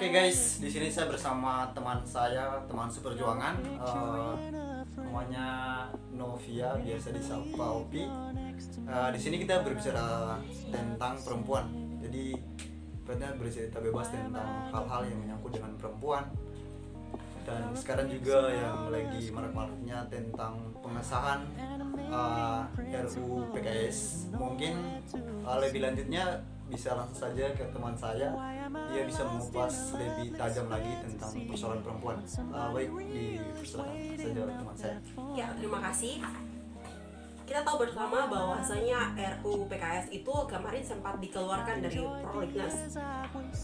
Oke guys, di sini saya bersama teman saya, teman seperjuangan, namanya Novia, biasa disapa Opi. Di sini kita berbicara tentang perempuan. Jadi kita bercerita bebas tentang hal-hal yang menyangkut dengan perempuan. Dan sekarang juga yang lagi marak-maraknya tentang pengesahan RUU PKS. Mungkin lebih lanjutnya bisa langsung saja ke teman saya, dia bisa mengupas lebih tajam lagi tentang persoalan perempuan. Baik, dipersilakan saja teman saya. Ya, terima kasih. Kita tahu bersama bahwasanya RUU PKS itu kemarin sempat dikeluarkan dari prolegnas.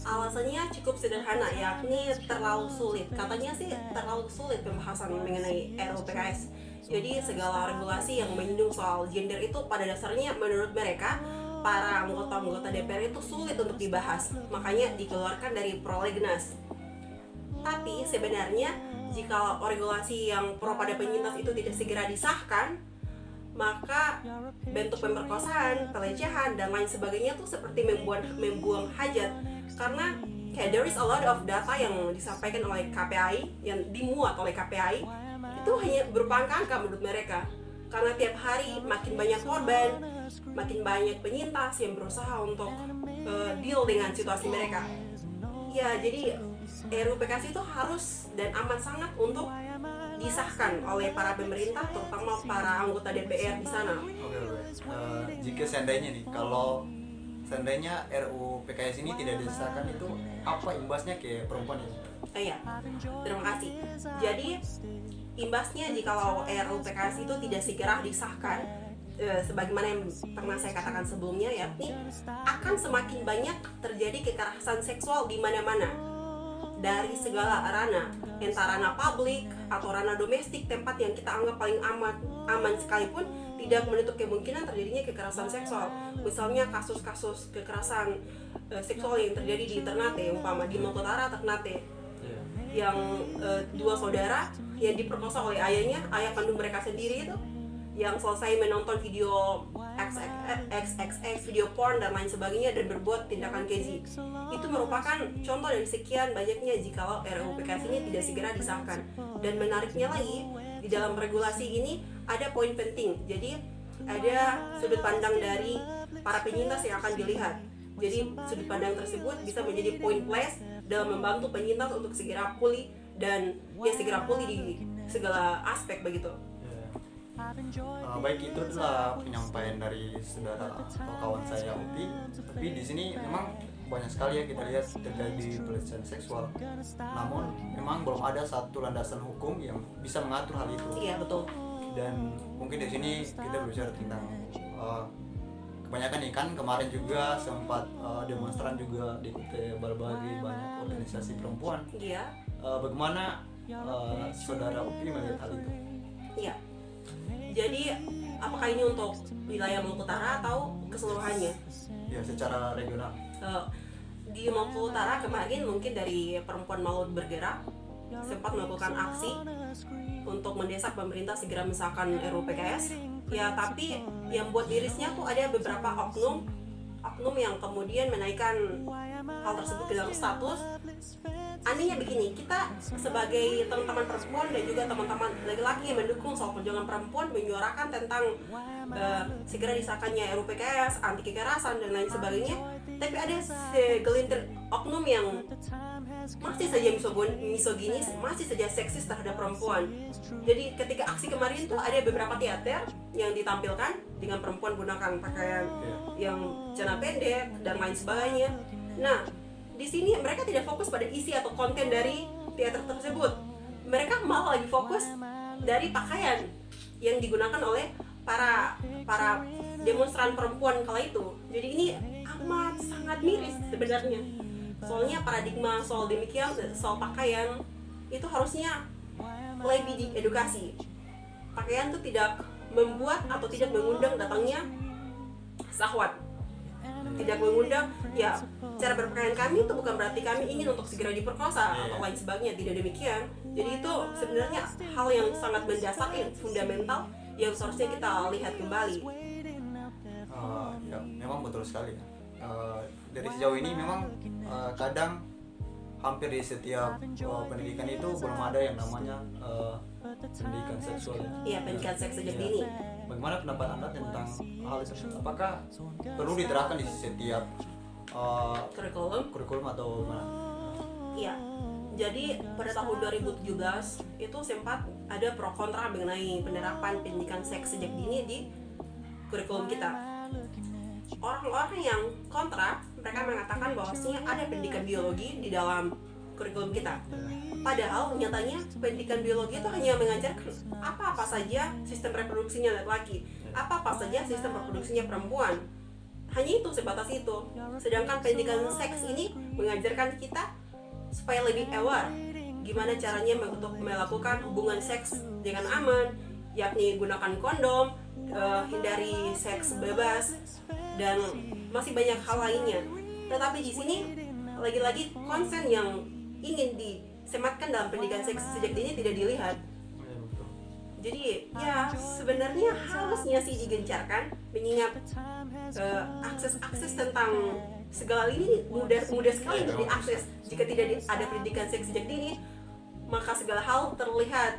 Alasannya cukup sederhana, yakni terlalu sulit. Katanya sih terlalu sulit pembahasan mengenai RUU PKS. Jadi segala regulasi yang menyinggung soal gender itu pada dasarnya menurut mereka para anggota-anggota DPR itu sulit untuk dibahas. Makanya dikeluarkan dari prolegnas. Tapi sebenarnya jika regulasi yang pro pada penyintas itu tidak segera disahkan, maka bentuk pemerkosaan, pelecehan dan lain sebagainya tuh seperti membuang hajat. Karena kayak there is a lot of data yang disampaikan oleh KPAI, yang dimuat oleh KPAI, itu hanya berupa angka menurut mereka. Karena tiap hari makin banyak korban, makin banyak penyintas yang berusaha untuk deal dengan situasi mereka. Ya, jadi RUU PKS itu harus dan amat sangat untuk disahkan oleh para pemerintah, terutama para anggota DPR di sana. Oke. Jika seandainya nih, kalau seandainya RUU PKS ini tidak disahkan, itu apa imbasnya ke perempuan ini? Iya, terima kasih. Jadi imbasnya jikalau RUU PKS itu tidak segera disahkan, sebagaimana yang pernah saya katakan sebelumnya, yakni akan semakin banyak terjadi kekerasan seksual di mana-mana dari segala ranah, entah ranah publik atau ranah domestik, tempat yang kita anggap paling aman sekalipun tidak menutup kemungkinan terjadinya kekerasan seksual. Misalnya kasus-kasus kekerasan seksual yang terjadi di Ternate, umpama di Maluku Utara, Ternate, yang dua saudara yang diperkosa oleh ayahnya, ayah kandung mereka sendiri itu, yang selesai menonton video XXX, video porn dan lain sebagainya dan berbuat tindakan keji. Itu merupakan contoh dari sekian banyaknya jikalau RUU PKS ini tidak segera disahkan. Dan menariknya lagi, di dalam regulasi ini ada poin penting. Jadi ada sudut pandang dari para penyintas yang akan dilihat. Jadi sudut pandang tersebut bisa menjadi poin plus dalam membantu penyintas untuk segera pulih dan segera pulih di segala aspek begitu. Baik, itu adalah penyampaian dari saudara atau kawan saya Upi. Tapi di sini memang banyak sekali ya kita lihat terjadi pelecehan seksual. Namun memang belum ada satu landasan hukum yang bisa mengatur hal itu. Iya, betul. Dan mungkin di sini kita berbicara tentang kebanyakan nih, kan kemarin juga sempat demonstran juga diikuti berbagai banyak organisasi perempuan. Iya. Bagaimana saudara Upi melihat hal itu? Iya. Jadi apakah ini untuk wilayah Maluku Utara atau keseluruhannya? Ya, secara regional. Di Maluku Utara kemarin mungkin dari perempuan Malut Bergerak sempat melakukan aksi untuk mendesak pemerintah segera mensahkan RUU PKS. Ya, tapi yang buat mirisnya tuh ada beberapa oknum yang kemudian menaikkan hal tersebut ke dalam status. Anehnya begini, kita sebagai teman-teman perempuan dan juga teman-teman laki-laki yang mendukung soal perjuangan perempuan menyuarakan tentang segera disahkannya RUU PKS, anti kekerasan dan lain sebagainya, tapi ada segelintir oknum yang masih saja misoginis, masih saja seksis terhadap perempuan. Jadi ketika aksi kemarin tuh ada beberapa teater yang ditampilkan dengan perempuan gunakan pakaian yang celana pendek dan lain sebagainya. Nah, di sini mereka tidak fokus pada isi atau konten dari teater tersebut. Mereka malah lagi fokus dari pakaian yang digunakan oleh para demonstran perempuan kala itu. Jadi ini amat sangat miris sebenarnya. Soalnya paradigma soal demikian, soal pakaian itu harusnya lebih diedukasi. Pakaian itu tidak membuat atau tidak mengundang datangnya syahwat. Tidak mengundang, ya cara berpakaian kami itu bukan berarti kami ingin untuk segera diperkosa atau lain sebagainya, tidak demikian. Jadi itu sebenarnya hal yang sangat mendasar, yang fundamental yang seharusnya kita lihat kembali. Ya, memang betul sekali. Dari sejauh ini memang kadang hampir di setiap pendidikan itu belum ada yang namanya pendidikan seksual ya. Iya, pendidikan seks sejak Iya. dini. Bagaimana pendapat Anda tentang hal itu? Apakah perlu diterapkan di setiap Kurikulum. atau gimana? Iya. Jadi pada tahun 2017 itu sempat ada pro kontra mengenai penerapan pendidikan seks sejak dini di kurikulum kita. Orang-orang yang kontra, mereka mengatakan bahwasanya ada pendidikan biologi di dalam kurikulum kita. Padahal nyatanya pendidikan biologi itu hanya mengajarkan apa-apa saja sistem reproduksinya laki-laki, apa-apa saja sistem reproduksinya perempuan. Hanya itu, sebatas itu. Sedangkan pendidikan seks ini mengajarkan kita supaya lebih aware gimana caranya untuk melakukan hubungan seks dengan aman, yakni gunakan kondom, hindari seks bebas, dan masih banyak hal lainnya. Tetapi di sini lagi-lagi konsen yang ingin disematkan dalam pendidikan seks sejak dini tidak dilihat. Jadi ya sebenarnya harusnya sih digencarkan, mengingat akses tentang segala ini mudah sekali untuk diakses. Jika tidak ada pendidikan seks sejak dini, maka segala hal terlihat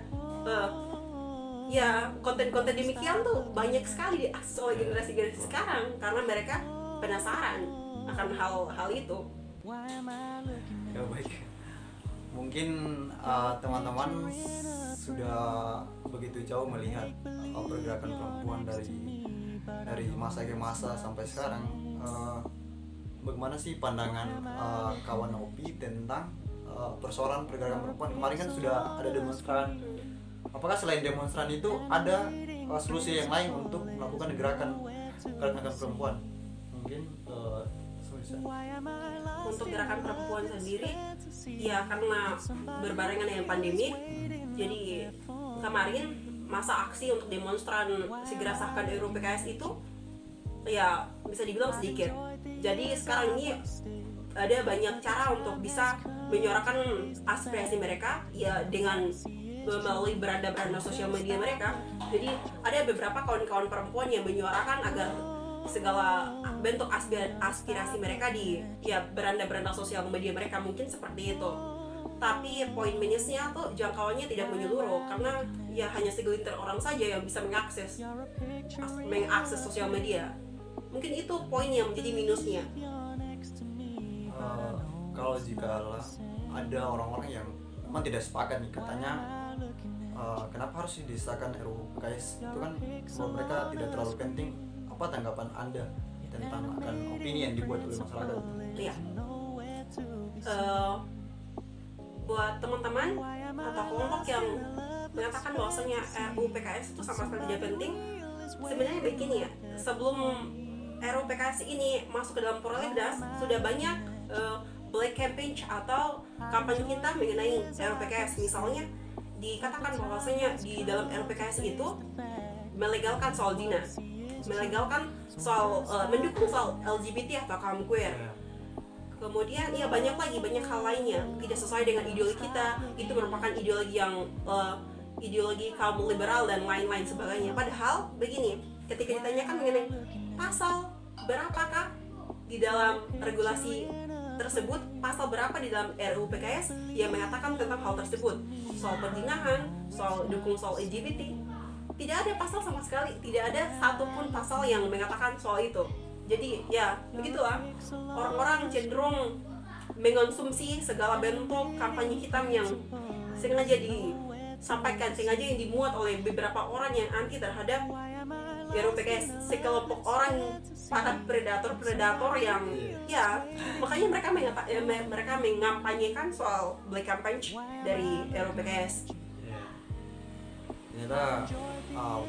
ya konten-konten demikian tuh banyak sekali diakses oleh generasi sekarang karena mereka penasaran akan hal-hal itu. Ya baik. Mungkin teman-teman sudah begitu jauh melihat pergerakan perempuan dari masa ke masa sampai sekarang. Bagaimana sih pandangan kawan Opi tentang persoalan pergerakan perempuan? Kemarin kan sudah ada demonstran. Apakah selain demonstran itu ada solusi yang lain untuk melakukan gerakan perempuan? Mungkin untuk gerakan perempuan sendiri ya karena berbarengan dengan pandemi, jadi kemarin masa aksi untuk demonstran segera sahkan RUU PKS itu ya bisa dibilang sedikit. Jadi sekarang ini ada banyak cara untuk bisa menyuarakan aspirasi mereka ya dengan melalui beranda-beranda sosial media mereka. Jadi ada beberapa kawan-kawan perempuan yang menyuarakan agar segala bentuk aspirasi mereka di ya beranda-beranda sosial media mereka, mungkin seperti itu. Tapi poin minusnya tuh jangkauannya tidak menyeluruh karena ya hanya segelintir orang saja yang bisa mengakses sosial media. Mungkin itu poin yang menjadi minusnya. Kalau jika ada orang-orang yang memang tidak sepakat nih, katanya kenapa harus disahkan RUU PKS itu kan kalau mereka tidak terlalu penting. Apa tanggapan Anda tentang akan opini yang dibuat oleh masyarakat? Iya. Buat teman-teman atau kelompok yang mengatakan bahwasanya RUU PKS itu sama sekali tidak penting, sebenarnya begini ya, sebelum RUU PKS ini masuk ke dalam prolegnas sudah banyak black campaign atau kampanye kita mengenai RUU PKS. Misalnya dikatakan bahwasanya di dalam RUU PKS itu melegalkan soal zina, melegalkan soal mendukung soal LGBT atau kaum queer. Kemudian ya banyak hal lainnya tidak sesuai dengan ideologi kita, itu merupakan ideologi yang ideologi kaum liberal dan lain-lain sebagainya. Padahal begini, ketika ditanyakan mengenai pasal berapakah di dalam regulasi tersebut, pasal berapa di dalam RUU PKS yang mengatakan tentang hal tersebut, soal perzinahan, soal dukung soal LGBT, tidak ada pasal sama sekali, tidak ada satupun pasal yang mengatakan soal itu. Jadi ya begitulah, orang-orang cenderung mengonsumsi segala bentuk kampanye hitam yang sengaja disampaikan, sengaja yang dimuat oleh beberapa orang yang anti terhadap RUU PKS, sekelompok orang, para predator yang ya makanya mereka mengampanyekan soal black campaign dari RUU PKS. Ternyata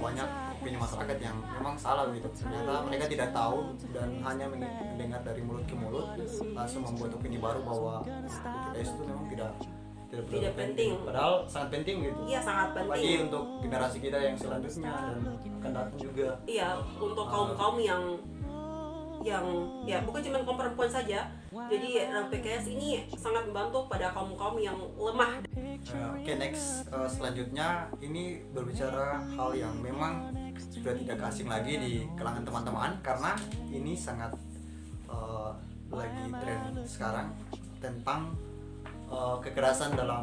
banyak opini masyarakat yang memang salah gitu. Ternyata mereka tidak tahu dan hanya mendengar dari mulut ke mulut, langsung membuat opini baru bahwa PKS itu memang tidak penting. Padahal sangat penting gitu. Iya, sangat penting. Bagi untuk generasi kita yang selanjutnya dan akan datang juga. Iya, untuk kaum yang ya bukan cuma kaum perempuan saja. Jadi RUU PKS ini sangat membantu pada kaum yang lemah. Oke, next selanjutnya ini berbicara hal yang memang sudah tidak asing lagi di kalangan teman-teman karena ini sangat lagi tren sekarang tentang kekerasan dalam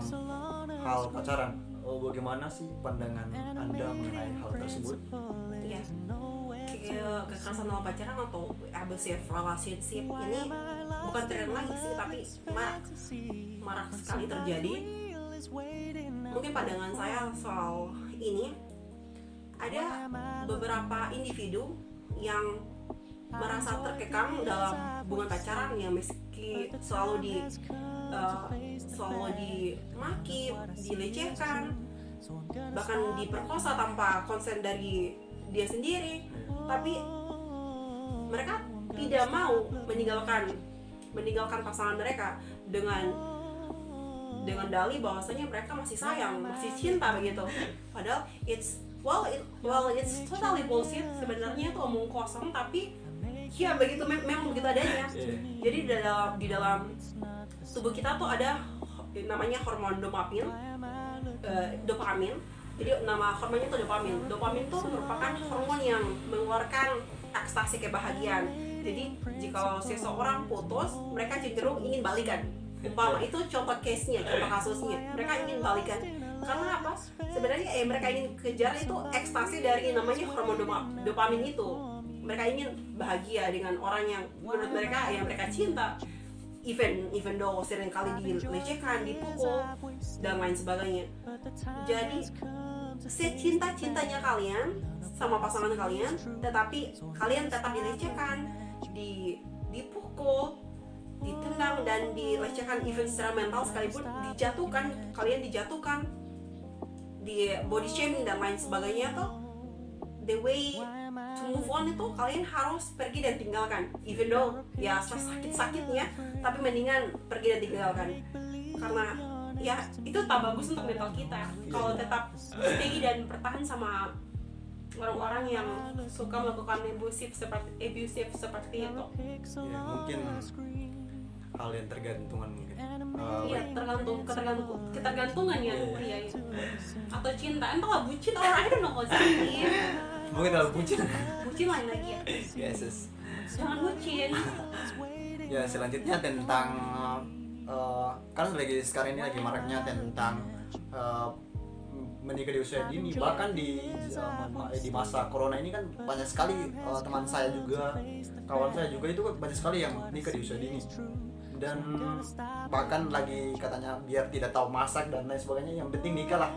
hal pacaran. Bagaimana sih pandangan Anda mengenai hal tersebut? Iya. Kekerasan dalam pacaran atau abusive relationship ini bukan tren lagi sih, tapi marak sekali terjadi. Mungkin pandangan saya soal ini, ada beberapa individu yang merasa terkekang dalam hubungan pacaran yang meski selalu dimaki, dilecehkan, bahkan diperkosa tanpa konsen dari dia sendiri, tapi mereka tidak mau meninggalkan pasangan mereka dengan dalih bahwasanya mereka masih sayang, masih cinta begitu. Padahal it's totally bullshit. Sebenarnya itu omong kosong, tapi ya begitu, memang begitu adanya. Jadi di dalam tubuh kita tuh ada namanya hormon dopamin. Jadi nama hormonnya itu dopamin. Dopamin itu merupakan hormon yang mengeluarkan ekstasi kebahagiaan. Jadi jika seseorang putus, mereka cenderung ingin balikan. Umpama itu contoh kasusnya, mereka ingin balikan. Karena apa? Sebenarnya mereka ingin kejar itu ekstasi dari namanya hormon dopamin itu. Mereka ingin bahagia dengan orang yang menurut mereka yang mereka cinta. Even though sering kali dilecehkan, dipukul dan lain sebagainya. Jadi secinta-cintanya kalian sama pasangan kalian, tetapi kalian tetap dilecehkan, dipukul, ditendang dan dilecehkan, even secara mental sekalipun kalian dijatuhkan, di body shaming dan lain sebagainya tuh, the way to move on itu kalian harus pergi dan tinggalkan, even though ya sakit-sakitnya, tapi mendingan pergi dan tinggalkan, karena ya itu tak bagus untuk mental kita kalau tetap stay dan bertahan sama orang-orang yang suka melakukan abusive seperti itu. Ya, mungkin hal yang tergantungan mungkin. Iya, ketergantungan ya, iya. Atau cinta, entahlah bucin, orang I don't know what's it. Mungkin terlalu bucin. Bucin lain lagi ya. Yes. Jangan bucin. Ya, selanjutnya tentang kan sekarang ini lagi maraknya tentang menikah di usia dini. Bahkan di masa corona ini kan banyak sekali teman saya juga, kawan saya juga itu banyak sekali yang nikah di usia dini. Dan bahkan lagi katanya biar tidak tahu masak dan lain sebagainya, yang penting nikah lah.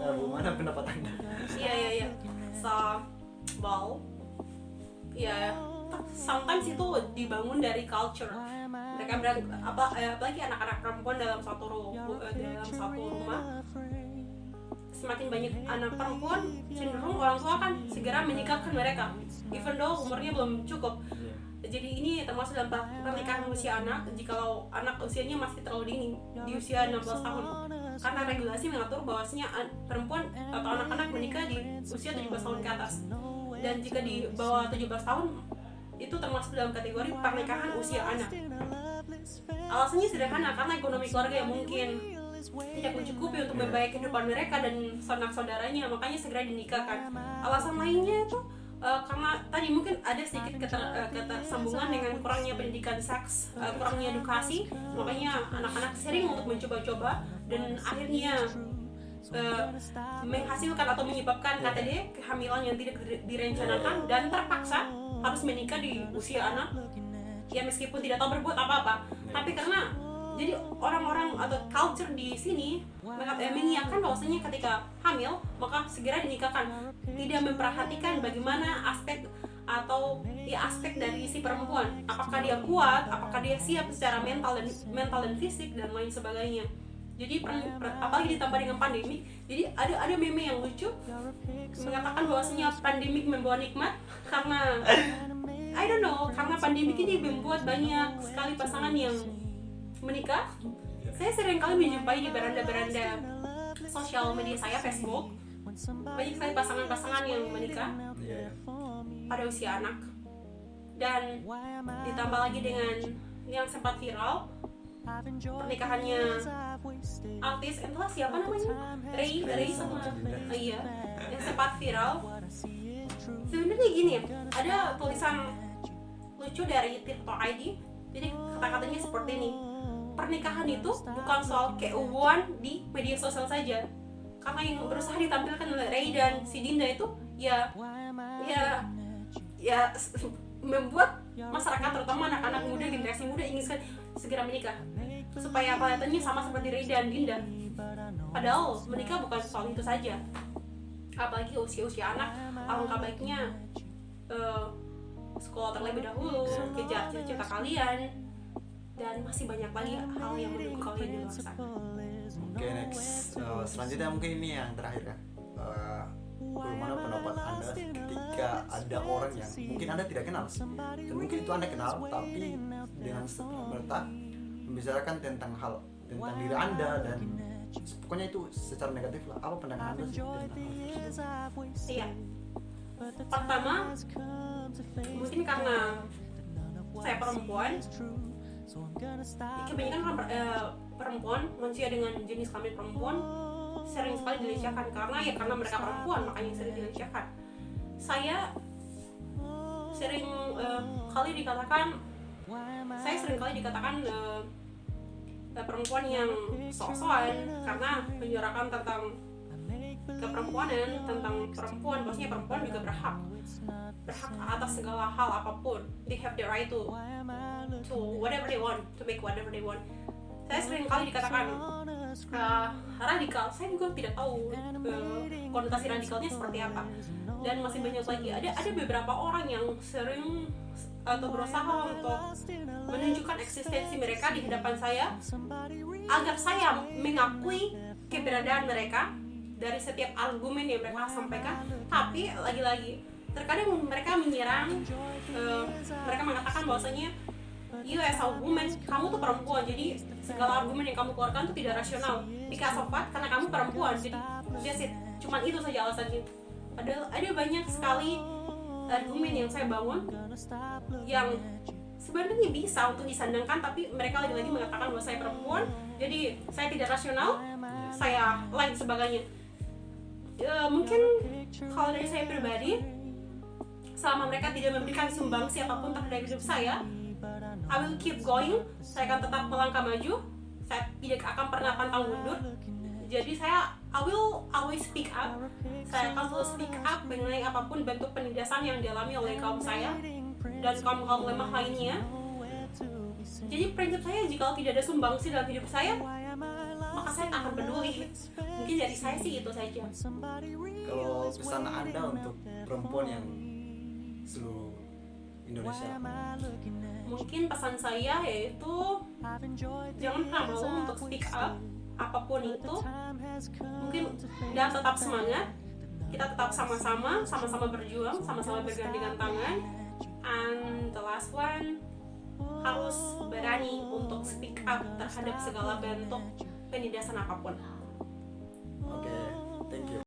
Bagaimana pendapat Anda? Iya. So, sometimes itu dibangun dari culture. Mereka apalagi anak-anak perempuan dalam satu rumah, semakin banyak anak perempuan, cenderung orang tua kan segera menikahkan mereka, even though umurnya belum cukup. Jadi ini termasuk dalam pernikahan usia anak, jikalau anak usianya masih terlalu dini, di usia 16 tahun. Karena regulasi mengatur bahwasanya perempuan atau anak-anak menikah di usia 17 tahun ke atas. Dan jika di bawah 17 tahun, itu termasuk dalam kategori pernikahan usia anak. Alasannya sederhana, karena ekonomi keluarga yang mungkin tidak mencukupi untuk membayar kehidupan mereka dan sanak-saudaranya, makanya segera dinikahkan. Alasan lainnya itu karena tadi mungkin ada sedikit ketersambungan dengan kurangnya pendidikan seks, kurangnya edukasi, makanya anak-anak sering untuk mencoba-coba dan akhirnya menghasilkan atau menyebabkan KTD, kehamilan yang tidak direncanakan, dan terpaksa harus menikah di usia anak. Ya meskipun tidak tahu berbuat apa-apa, tapi karena jadi orang-orang atau culture di sini mengiyakan bahwasanya ketika hamil maka segera dinikahkan, tidak memperhatikan bagaimana aspek dari si perempuan, apakah dia kuat, apakah dia siap secara mental dan fisik dan lain sebagainya. Jadi apalagi ditambah dengan pandemi, jadi ada meme yang lucu mengatakan bahwasanya pandemik membawa nikmat, karena I don't know, karena pandemi ini membuat banyak sekali pasangan yang menikah. Saya sering kali menjumpai di beranda-beranda sosial media saya, Facebook, banyak sekali pasangan-pasangan yang menikah pada usia anak. Dan ditambah lagi dengan yang sempat viral, pernikahannya artis, entahlah siapa namanya, Ray sama yang sempat viral. Sebenarnya gini ya, ada tulisan lucu dari Tirto ID. Jadi kata-katanya seperti ini: pernikahan itu bukan soal keuuan di media sosial saja. Karena yang berusaha ditampilkan oleh Ray dan si Dinda itu ya membuat masyarakat, terutama anak-anak muda, generasi muda ingin segera menikah supaya kelihatannya sama seperti Ray dan Dinda. Padahal menikah bukan soal itu saja. Apalagi usia-usia anak, alangkah baiknya sekolah terlebih dahulu, kejar cita-cita kalian, dan masih banyak lagi hal yang menunggu kalian di luar sana. Oke, next. Selanjutnya mungkin ini yang terakhir kan. Bagaimana pendapat Anda ketika ada orang yang mungkin Anda tidak kenal, dan mungkin itu Anda kenal, tapi dengan serta-merta membicarakan tentang diri Anda dan pokoknya itu secara negatif lah. Apa pandangan Anda tentang hal tersebut? Iya. Pertama, mungkin karena saya perempuan, kebanyakan perempuan, manusia dengan jenis kelamin perempuan sering sekali dilecehkan karena mereka perempuan, makanya sering dilecehkan. Saya sering kali dikatakan perempuan yang sok-sokan karena menyuarakan tentang keperempuanan, tentang perempuan. Maksudnya perempuan juga berhak atas segala hal apapun. They have the right to whatever they want, to make whatever they want. Saya sering kali dikatakan radikal. Saya juga tidak tahu konotasi radikalnya seperti apa. Dan masih banyak lagi. Ada beberapa orang yang sering atau berusaha untuk menunjukkan eksistensi mereka di hadapan saya agar saya mengakui keberadaan mereka dari setiap argumen yang mereka sampaikan. Tapi lagi-lagi terkadang mereka menyerang, mereka mengatakan bahwasanya you as a woman, kamu tuh perempuan, jadi segala argumen yang kamu keluarkan tuh tidak rasional. Because of what? Karena kamu perempuan, jadi that's it. Cuman itu saja alasannya. Padahal ada banyak sekali argumen yang saya bangun yang sebenarnya bisa untuk disandangkan, tapi mereka lagi-lagi mengatakan bahwa saya perempuan, jadi saya tidak rasional, saya lain sebagainya. Mungkin kalau dari saya pribadi, selama mereka tidak memberikan sumbangsi apapun terhadap hidup saya, I will keep going. Saya akan tetap melangkah maju. Saya tidak akan pernah pantang mundur. Jadi I will always speak up. Saya akan selalu speak up mengenai apapun bentuk penindasan yang dialami oleh kaum saya dan kaum lemah lainnya. Jadi prinsip saya, jika tidak ada sumbangsi dalam hidup saya, maka saya tak akan peduli. Mungkin dari saya sih itu saja. Kalau pesan Anda untuk perempuan yang seluruh Indonesia, mungkin pesan saya yaitu jangan pernah malu untuk speak up apapun itu. Mungkin dan tetap semangat. Kita tetap sama-sama berjuang, sama-sama bergandengan tangan. And the last one, harus berani untuk speak up terhadap segala bentuk penindasan apapun. Oke, thank you.